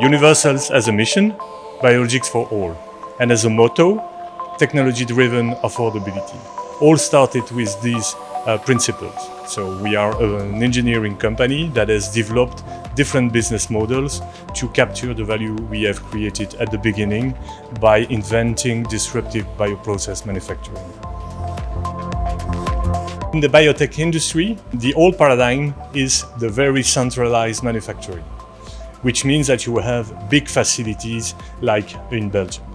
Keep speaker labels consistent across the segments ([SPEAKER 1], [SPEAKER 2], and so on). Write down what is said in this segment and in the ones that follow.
[SPEAKER 1] Univercells has a mission, biologics for all, and as a motto, technology-driven affordability. All started with these principles. So we are an engineering company that has developed different business models to capture the value we have created at the beginning by inventing disruptive bioprocess manufacturing. In the biotech industry, the old paradigm is the very centralized manufacturing, which means that you have big facilities like in Belgium.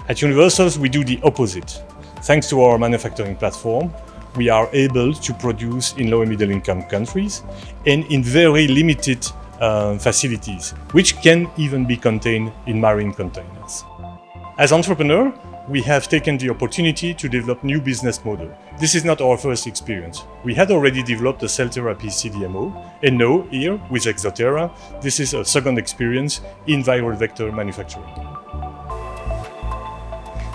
[SPEAKER 1] At Univercells, we do the opposite. Thanks to our manufacturing platform, we are able to produce in low and middle income countries and in very limited facilities, which can even be contained in marine containers. As entrepreneurs, we have taken the opportunity to develop new business model. This is not our first experience. We had already developed a cell therapy CDMO, and now here with Exoterra, this is a second experience in viral vector manufacturing.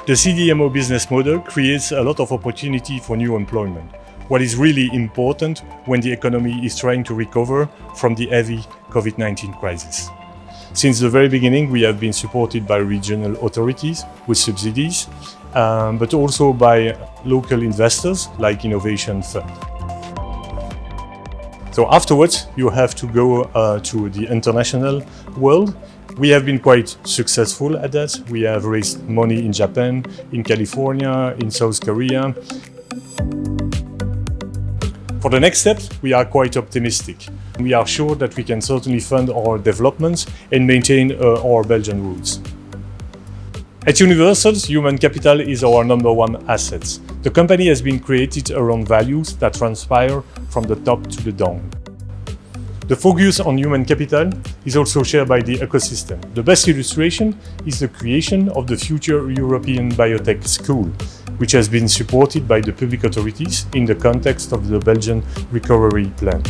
[SPEAKER 1] The CDMO business model creates a lot of opportunity for new employment, what is really important when the economy is trying to recover from the heavy COVID-19 crisis. Since the very beginning, we have been supported by regional authorities with subsidies, but also by local investors like Innovation Fund. So afterwards, you have to go to the international world. We have been quite successful at that. We have raised money in Japan, in California, in South Korea. For the next steps, we are quite optimistic. We are sure that we can certainly fund our developments and maintain our Belgian roots. At Univercells, human capital is our #1 asset. The company has been created around values that transpire from the top to the down. The focus on human capital is also shared by the ecosystem. The best illustration is the creation of the future European Biotech School, which has been supported by the public authorities in the context of the Belgian Recovery Plan.